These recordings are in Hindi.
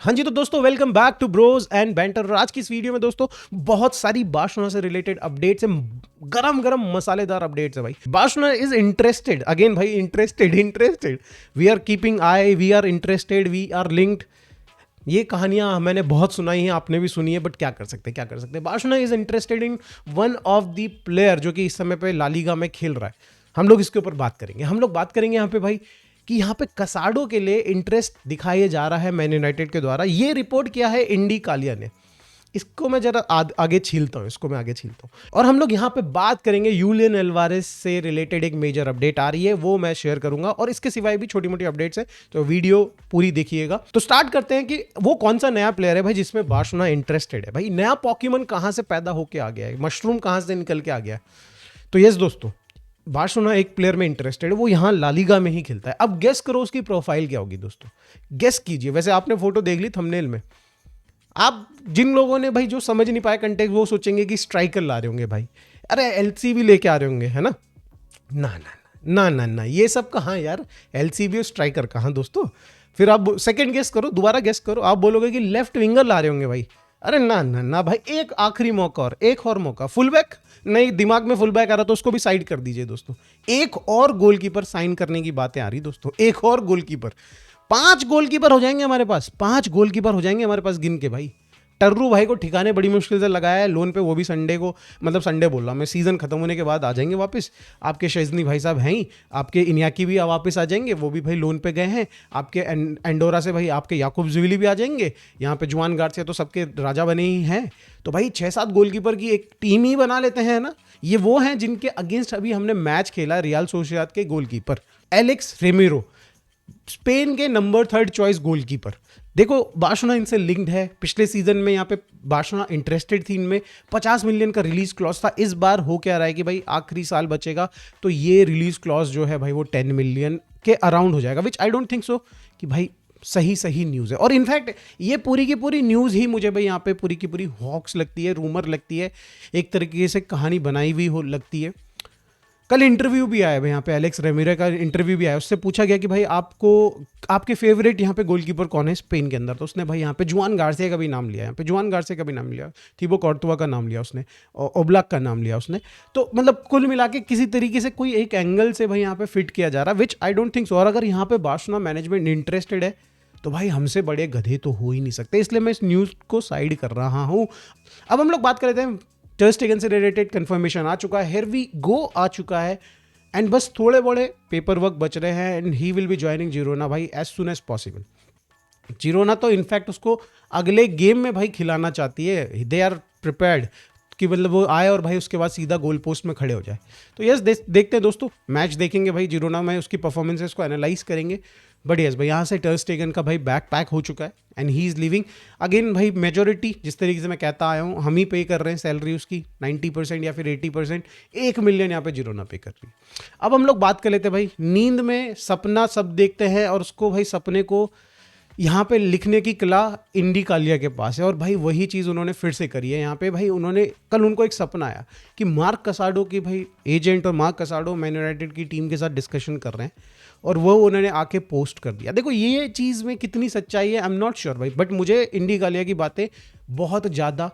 हाँ जी, तो दोस्तों welcome back to bros and banter. और आज की इस वीडियो में दोस्तों बहुत सारी बार्सिलोना से रिलेटेड अपडेट्स हैं, गरम गरम मसालेदार अपडेट्स है भाई। बार्सिलोना इज इंटरेस्टेड अगेन भाई, interested we are keeping eye, we are interested, we are linked. ये कहानियां मैंने बहुत सुनाई हैं, आपने भी सुनी है, बट क्या कर सकते हैं। Barcelona is interested in one of the player जो कि इस समय पे लालीगा में खेल रहा है। हम लोग इसके ऊपर बात करेंगे। बात करेंगे यहाँ पे भाई कि यहाँ पे कसाडो के लिए इंटरेस्ट दिखाया जा रहा है मैन यूनाइटेड के द्वारा। ये रिपोर्ट किया है इंडी कालिया ने। इसको मैं जरा आगे छीलता हूँ और हम लोग यहाँ पे बात करेंगे यूलियन एल्वारेस से रिलेटेड एक मेजर अपडेट आ रही है, वो मैं शेयर करूंगा। और इसके सिवाय भी छोटी मोटी अपडेट्स है, तो वीडियो पूरी देखिएगा। तो स्टार्ट करते हैं कि वो कौन सा नया प्लेयर है भाई जिसमें बार्सिलोना इंटरेस्टेड है। भाई नया पॉकीमन कहाँ से पैदा होके आ गया है, मशरूम कहाँ से निकल के आ गया है। तो यस दोस्तों, बार्सिलोना एक प्लेयर में इंटरेस्टेड है, वो यहाँ लालीगा में ही खेलता है। अब गेस करो उसकी प्रोफाइल क्या होगी दोस्तों, गेस कीजिए। वैसे आपने फोटो देख ली थंबनेल में। आप जिन लोगों ने भाई जो समझ नहीं पाए कंटेक्स्ट, वो सोचेंगे कि स्ट्राइकर ला रहे होंगे भाई, अरे एलसी भी लेके आ रहे होंगे, है ना। ना ना ना ना ना ना, ये सब कहाँ यार, एलसी भी और स्ट्राइकर कहाँ दोस्तों। फिर आप सेकंड गेस करो, दोबारा गेस करो, आप बोलोगे कि लेफ्ट विंगर ला रहे होंगे भाई। अरे ना ना ना भाई, एक आखिरी मौका और एक और मौका। फुल बैक नहीं, दिमाग में फुल बैक आ रहा तो उसको भी साइड कर दीजिए दोस्तों। एक और गोलकीपर साइन करने की बातें आ रही दोस्तों, एक और गोलकीपर। 5 गोलकीपर हो जाएंगे हमारे पास, 5 गोलकीपर हो जाएंगे हमारे पास गिन के भाई। टर्रू भाई को ठिकाने बड़ी मुश्किल से लगाया है लोन पे, वो भी संडे को, मतलब संडे बोल रहा मैं, सीजन खत्म होने के बाद आ जाएंगे वापस। आपके शेजनी भाई साहब हैं ही, आपके इनियाकी भी वापस आ जाएंगे, वो भी भाई लोन पे गए हैं। आपके एंडोरा से भाई आपके याकूब जुविली भी आ जाएंगे। यहाँ पे जुआन गार्सिया तो सबके राजा बने ही हैं। तो भाई 6-7 गोलकीपर की एक टीम ही बना लेते हैं ना। ये वो हैं जिनके अगेंस्ट अभी हमने मैच खेला, रियल सोसिएदाद के गोलकीपर एलेक्स रेमिरो, स्पेन के नंबर 3 चॉइस गोलकीपर। देखो बार्सिलोना इनसे लिंक्ड है। पिछले सीजन में यहाँ पे बार्सिलोना इंटरेस्टेड थी इनमें, 50 मिलियन का रिलीज क्लॉज था। इस बार हो क्या रहा है कि भाई आखिरी साल बचेगा तो ये रिलीज क्लॉज जो है भाई वो 10 मिलियन के अराउंड हो जाएगा, विच आई डोंट थिंक सो कि भाई सही न्यूज़ है। और इनफैक्ट ये पूरी की पूरी न्यूज़ ही मुझे भाई यहाँ पे पूरी की पूरी हॉक्स लगती है, रूमर लगती है, एक तरीके से कहानी बनाई हुई हो लगती है। कल इंटरव्यू भी आया भाई यहाँ पे, एलेक्स रेमिरो का इंटरव्यू भी आया। उससे पूछा गया कि भाई आपको, आपके फेवरेट यहाँ पे गोलकीपर कौन है स्पेन के अंदर। तो उसने भाई यहाँ पे जुआन गार्सिया का भी नाम लिया, यहाँ पे जुआन गार्सिया का भी नाम लिया, थिबो कॉर्तुआ का नाम लिया उसने, और ओब्लाक का नाम लिया उसने। तो मतलब कुल मिला के किसी तरीके से कोई एक एंगल से भाई यहाँ पे फिट किया जा रहा है, विच आई डोंट थिंक सो। और अगर यहाँ पे बार्सिलोना मैनेजमेंट इंटरेस्टेड है तो भाई हमसे बड़े गधे तो हो ही नहीं सकते, इसलिए मैं इस न्यूज़ को साइड कर रहा हूँ। अब हम लोग बात कर लेते हैं टर स्टेगन से रिलेटेड। कंफर्मेशन आ चुका है, हियर वी गो आ चुका है, एंड बस थोड़े बड़े पेपर वर्क बच रहे हैं, and he will be joining Girona भाई as soon as possible. Girona तो इनफैक्ट उसको अगले गेम में भाई खिलाना चाहती है, दे आर प्रिपेयर्ड कि मतलब वो आए और भाई उसके बाद सीधा गोल पोस्ट में खड़े हो जाए। तो यस देखते हैं दोस्तों, मैच देखेंगे भाई जिरोना में, उसकी परफॉर्मेंसेस को एनालाइज करेंगे। बट यस भाई यहाँ से टर स्टेगन का भाई बैक पैक हो चुका है and he is living again. भाई मेजोरिटी जिस तरीके से मैं कहता आया हूँ, हम ही पे कर रहे हैं सैलरी उसकी 90% या फिर 80%। 1 मिलियन यहाँ पे जिरोना पे कर रही है। अब हम लोग बात कर लेते हैं भाई, नींद में सपना सब देखते हैं, और उसको भाई सपने को यहाँ पे लिखने की कला इंडी कालिया के पास है। और भाई वही चीज़ उन्होंने फिर से करी है यहाँ पे भाई। उन्होंने कल, उनको एक सपना आया कि मार्क कसाडो की भाई एजेंट और मार्क कसाडो मैन यूनाइटेड की टीम के साथ डिस्कशन कर रहे हैं, और वो उन्होंने आके पोस्ट कर दिया। देखो ये चीज़ में कितनी सच्चाई है आई एम नॉट श्योर भाई, बट मुझे इंडी कालिया की बातें बहुत ज़्यादा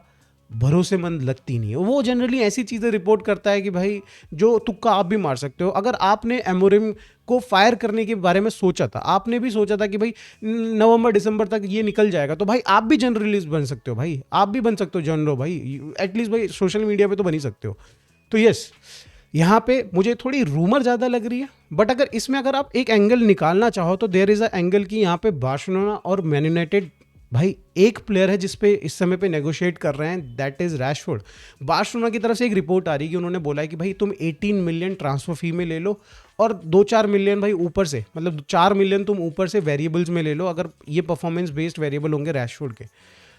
भरोसेमंद लगती नहीं है। वो जनरली ऐसी चीज़ें रिपोर्ट करता है कि भाई जो तुक्का आप भी मार सकते हो। अगर आपने एमोरिम को फायर करने के बारे में सोचा था, आपने भी सोचा था कि भाई नवंबर दिसंबर तक ये निकल जाएगा, तो भाई आप भी जर्नलिस्ट बन सकते हो भाई, आप भी बन सकते हो जर्नलो भाई, एटलीस्ट भाई सोशल मीडिया पे तो बन ही सकते हो। तो यस, यहाँ पे मुझे थोड़ी रूमर ज़्यादा लग रही है, बट अगर इसमें अगर आप एक एंगल निकालना चाहो तो देयर इज़ अ एंगल कि यहाँ पे बार्सिलोना और मैन यूनाइटेड भाई एक प्लेयर है जिसपे इस समय पे नेगोशिएट कर रहे हैं, दैट इज़ रैशफोर्ड। बार्सिलोना की तरफ से एक रिपोर्ट आ रही है कि उन्होंने बोला है कि भाई तुम 18 मिलियन ट्रांसफर फी में ले लो, और 2-4 मिलियन भाई ऊपर से, मतलब 4 मिलियन तुम ऊपर से वेरिएबल्स में ले लो, अगर ये परफॉर्मेंस बेस्ड वेरिएबल होंगे रैशफोर्ड के,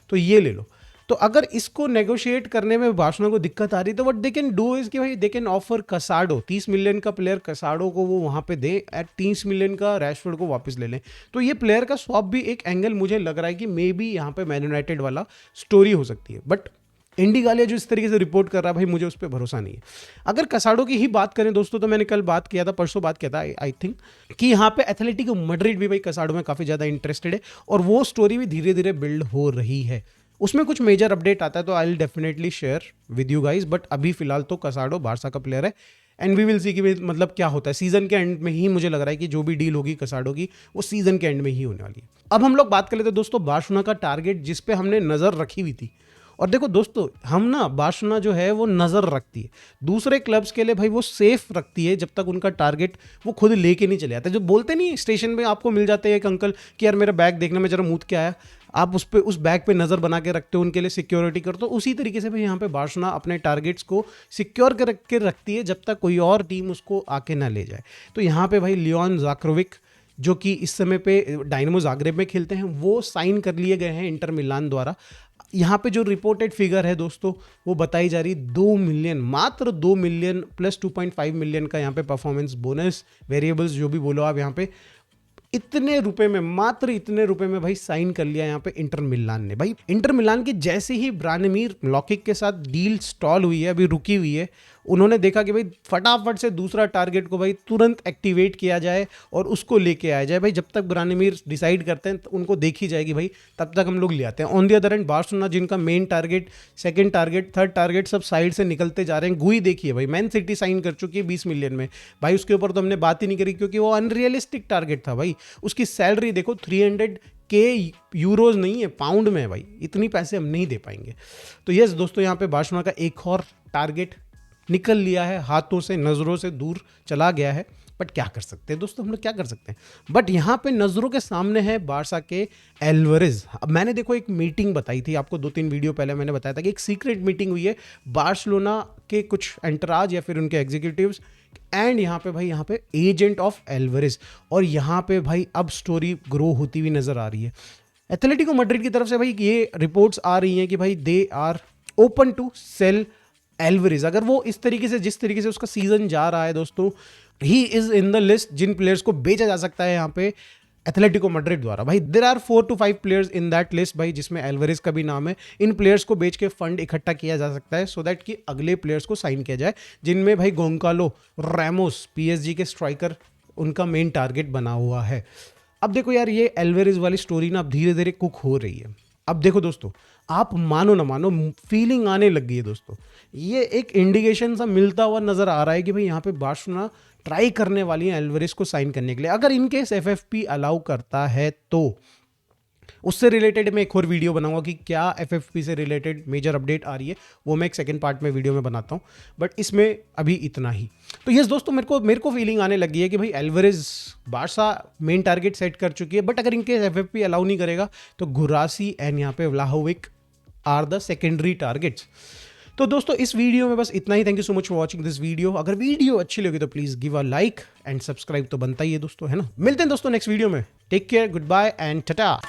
तो ये ले लो। तो अगर इसको नेगोशिएट करने में बार्सिलोना को दिक्कत आ रही तो what they can do is कि भाई दे कैन ऑफर कसाडो, 30 मिलियन का प्लेयर कसाडो को वो वहाँ पे दे, एट 30 मिलियन का रैशफोर्ड को वापस ले लें। तो ये प्लेयर का स्वैप भी एक एंगल मुझे लग रहा है कि मे बी यहाँ पे मैन यूनाइटेड वाला स्टोरी हो सकती है। बट इंडिगालिया जो इस तरीके से रिपोर्ट कर रहा है भाई, मुझे उस पर भरोसा नहीं है। अगर कसाडो की ही बात करें दोस्तों, तो मैंने कल बात किया था, परसों बात किया था आई थिंक, कि यहाँ पे एथलेटिको मैड्रिड भी भाई कसाडो में काफ़ी ज़्यादा इंटरेस्टेड है और वो स्टोरी भी धीरे धीरे बिल्ड हो रही है। उसमें कुछ मेजर अपडेट आता है तो I will definitely share with you guys, but अभी फिलहाल तो कसाडो बारसा का प्लेयर है एंड वी विल सी कि मतलब क्या होता है। सीजन के एंड में ही मुझे लग रहा है कि जो भी डील होगी कसाडो की वो सीजन के एंड में ही होने वाली है। अब हम लोग बात कर लेते हैं दोस्तों बार्सिलोना का टारगेट, जिस पे हमने नज़र रखी हुई थी। और देखो दोस्तों, हम ना बार्सिलोना जो है वो नज़र रखती है, दूसरे क्लब्स के लिए भाई वो सेफ रखती है जब तक उनका टारगेट वो खुद लेके नहीं चले आते। जो बोलते नहीं स्टेशन में आपको मिल जाते हैं एक अंकल कि यार मेरा बैग देखने में जरा मूत के आया, आप उस बैग पे नज़र बना के रखते हो, उनके लिए सिक्योरिटी करते हो। उसी तरीके से भाई यहाँ पे बार्सिलोना अपने टारगेट्स को सिक्योर के रखती है जब तक कोई और टीम उसको आके ना ले जाए। तो यहाँ पे भाई लियोन ज़ाक्रोविक जो कि इस समय पे डायनामो ज़ाग्रेब में खेलते हैं, वो साइन कर लिए गए हैं इंटर मिलान द्वारा। यहाँ पे जो रिपोर्टेड फिगर है दोस्तों वो बताई जा रही 2 मिलियन, मात्र 2 मिलियन प्लस 2.5 मिलियन का यहाँ पे परफॉर्मेंस बोनस, वेरिएबल्स जो भी बोलो आप, यहाँ पे इतने रुपए में, मात्र इतने रुपए में भाई साइन कर लिया यहाँ पे इंटर मिलान ने। भाई इंटर मिलान के जैसे ही ब्रानिमीर लॉकिक के साथ डील स्टॉल हुई है, अभी रुकी हुई है, उन्होंने देखा कि भाई फटाफट से दूसरा टारगेट को भाई तुरंत एक्टिवेट किया जाए और उसको लेके आया जाए। भाई जब तक ब्रानिमीर डिसाइड करते हैं तो उनको देखी जाएगी भाई, तब तक हम लोग ले आते हैं। On the other end Barcelona जिनका main target, second target, third target सब साइड से निकलते जा रहे हैं। गुई देखिए भाई, मैन सिटी साइन कर चुकी है 20 मिलियन में, भाई उसके ऊपर तो हमने बात ही नहीं करी क्योंकि वो अनरियलिस्टिक टारगेट था भाई। उसकी सैलरी देखो 300K यूरोज नहीं है, पाउंड में है भाई, इतनी पैसे हम नहीं दे पाएंगे। तो यस दोस्तों, यहाँ पे बार्सिलोना का एक और टारगेट निकल लिया है, हाथों से नज़रों से दूर चला गया है। बट क्या कर सकते हैं दोस्तों, हम लोग क्या कर सकते हैं। बट यहाँ पे नज़रों के सामने है बारसा के एल्वारेज। अब मैंने देखो एक मीटिंग बताई थी आपको, 2-3 वीडियो पहले मैंने बताया था कि एक सीक्रेट मीटिंग हुई है बार्सिलोना के कुछ एंटराज या फिर उनके एग्जीक्यूटिव्स एंड यहाँ पे भाई, यहाँ पे एजेंट ऑफ एल्वारेज। और यहाँ पे भाई अब स्टोरी ग्रो होती हुई नज़र आ रही है एथलेटिको मैड्रिड की तरफ से। भाई ये रिपोर्ट्स आ रही हैं कि भाई they are open to sell Alvarez. अगर वो इस तरीके से, जिस तरीके से उसका सीजन जा रहा है दोस्तों, he is in the list जिन प्लेयर्स को बेचा जा सकता है यहाँ पे एथलेटिको मैड्रिड द्वारा। भाई there are 4 to 5 players in that list भाई, जिसमें एल्वारेज का भी नाम है। इन प्लेयर्स को बेच के फंड इकट्ठा किया जा सकता है सो दैट कि अगले प्लेयर्स को साइन किया जाए, जिनमें भाई गोंकालो रैमोस पीएसजी के स्ट्राइकर उनका मेन टारगेट बना हुआ है। अब देखो यार, ये एल्वारेज वाली स्टोरी ना अब धीरे धीरे कुक हो रही है। अब देखो दोस्तों, आप मानो ना मानो, फीलिंग आने लग गई है दोस्तों। ये एक इंडिकेशन सा मिलता हुआ नजर आ रहा है कि भाई यहाँ पे बार्सिलोना ट्राई करने वाली है एल्वारेज को साइन करने के लिए। अगर इनकेस एफएफपी अलाउ करता है तो उससे रिलेटेड मैं एक और वीडियो बनाऊंगा कि क्या एफएफपी से रिलेटेड मेजर अपडेट आ रही है, वो मैं एक सेकंड पार्ट में वीडियो में बनाता हूं। बट इसमें अभी इतना ही। तो यस दोस्तों, मेरे को फीलिंग आने लगी है कि भाई Alvarez Barça main target set कर चुकी है। बट अगर इनके एफएफपी अलाउ नहीं करेगा तो गुरासी एंड यहाँ पे Vlahovic are the secondary targets. तो दोस्तों इस वीडियो में बस इतना ही। Thank you so much for watching this video. अगर वीडियो अच्छी लगी तो please give a like and subscribe तो बनता ही है दोस्तों, है ना। मिलते हैं दोस्तों नेक्स्ट वीडियो में। Take care, good bye and Tata.